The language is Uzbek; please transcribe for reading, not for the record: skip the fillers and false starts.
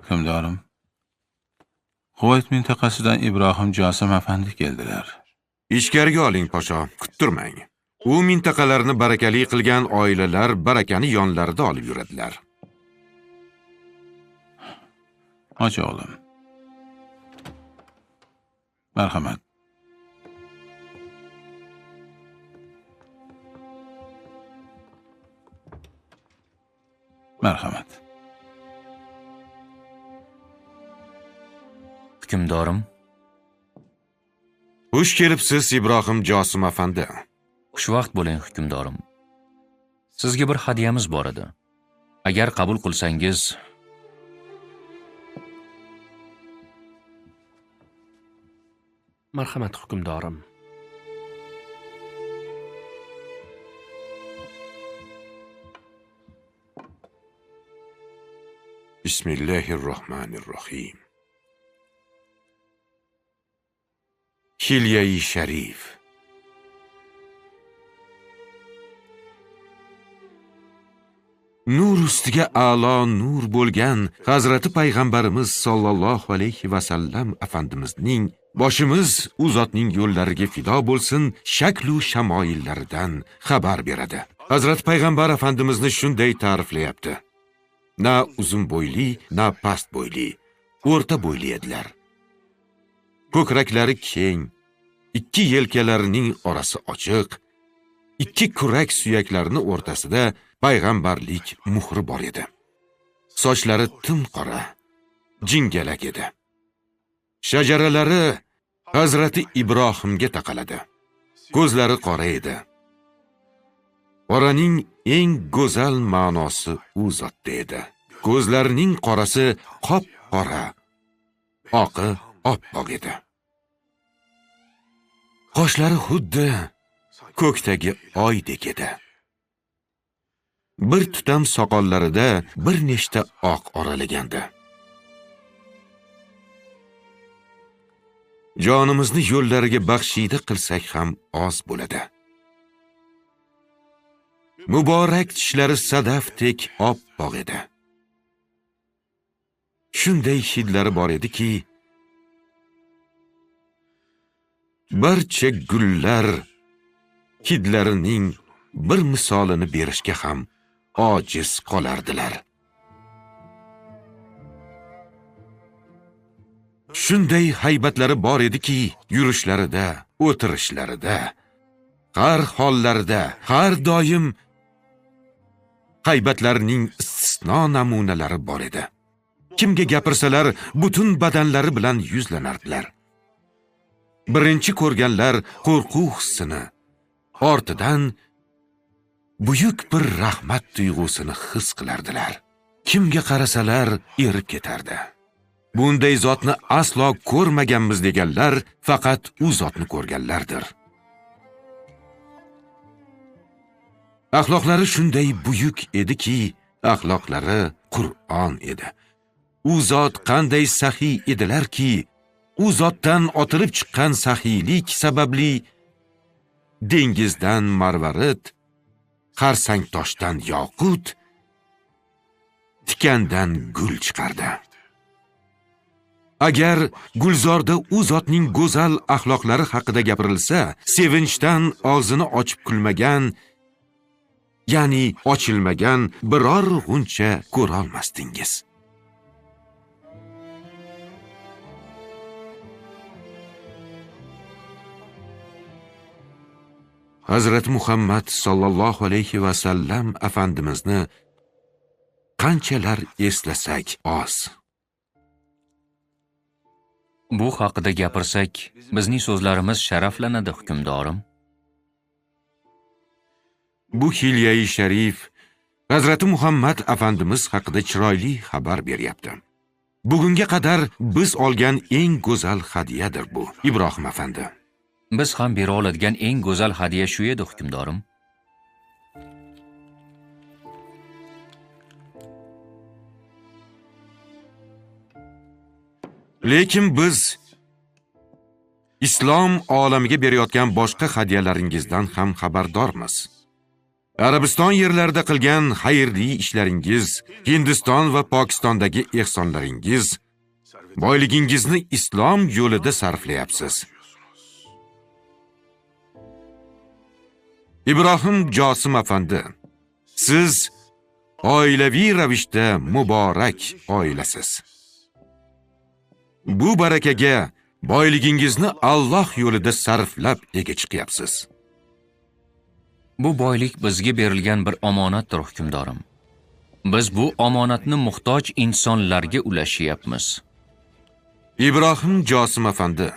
Hukmdorim, Quvayt mintaqasidan Ibrohim Josim afandi keldilar. Ichkariga oling, podsho, kuttirmang. U mintaqalarni barakali qilgan oilalar barakani yonlarida olib yuradilar. Och o'g'lim. Marhamat. Marhamat. Hukmdorim, Xush kelibsiz, Ibrohim Josim afandi. xushvaqt bo'ling hukmdorim. Sizga bir hadyamiz bor edi. Agar qabul qilsangiz, Marhamat hukmdorim. Bismillahirrohmanirrohim. Hilyai sharif. Nur ustiga a'lo nur bo'lgan Hazrati payg'ambarimiz sollallohu alayhi va sallam afandimizning boshimiz u zotning yo'llariga fido bo'lsin shaklu shamoillaridan xabar beradi. Hazrati payg'ambar afandimizni shunday ta'riflayapti: na uzun bo'yli, na past bo'yli, o'rta bo'yli edilar. Ko'kraklari keng, ikki yelkalarining orasi ochiq, ikki kurak suyaklarini o'rtasida payg'ambarlik muhri bor edi. Sochlari tim qora, jingalak edi. Shajaralari Hazrati Ibrohimga taqaladi. Ko'zlari qora edi. Qoraning eng go'zal ma'nosi u zotda edi. Ko'zlarining qorasi qop-qora, oqi oppoq edi. Qoshlari xuddi ko'kdagi oydek edi. Bir tutam soqollarida bir nechta oq oralagandi. Jonimizni yo'llariga baxshida qilsak ham oz bo'ladi. Muborak tishlari sadafdek oppoq edi. Shunday hidlari bor ediki, barcha gullar hidlarining bir misolini berishga ham ojiz qolardilar. Shunday haybatlari bor ediki, yurishlarida, o'tirishlarida, har hollarida, har doim haybatlarining istisno namunalari bor edi. Kimga gapirsalar, butun badanlari bilan yuzlanardilar. Birinchi ko'rganlar qo'rquv hissini, ortidan buyuk bir rahmat tuyg'usini his qilardilar. Kimga qarasalar erib ketardi. Bunday zotni aslo ko'rmaganmiz deganlar faqat u zotni ko'rganlardir. Axloqlari shunday buyuk ediki, axloqlari Qur'on edi. U zot qanday saxiy edilarki, u zotdan otilib chiqqan saxiylik sababli dengizdan marvarid, qarsang toshdan yoqut, tikandan gul chiqardi. Agar gulzorda u zotning go'zal axloqlari haqida gapirilsa, sevinchdan og'zini ochib kulmagan, ya'ni ochilmagan biror g'uncha ko'ra olmasdingiz. Hazrat Muhammad sallallohu alayhi va sallam afandimizni qanchalar eslasak oz. bu haqida gapirsak, bizning so'zlarimiz sharaflanadi hukmdorim. Bu hilyai sharif Hazrati Muhammad afandimiz haqida chiroyli xabar beryapti. Bugunga qadar biz olgan eng go'zal hadiyadir bu, Ibrohim afandi. Biz ham bera oladigan eng go'zal hadiya shu edi hukmdorim. Lekin biz islom olamiga berayotgan boshqa hadyalaringizdan ham xabardormiz. Arabiston yerlarida qilgan xayrli ishlaringiz, Hindiston va Pokistondagi ehsonlaringiz, boyligingizni islom yo'lida sarflayapsiz. Ibrohim Josim afandi, siz oilaviy ravishda muborak oilasiz. Bu barakaga boyligingizni Alloh yo'lida sarflab ega chiqyapsiz. Bu boylik bizga berilgan bir omonatdir, hukmdorim. Biz bu omonatni muhtoj insonlarga ulashyapmiz. Ibrohim Josim afandi,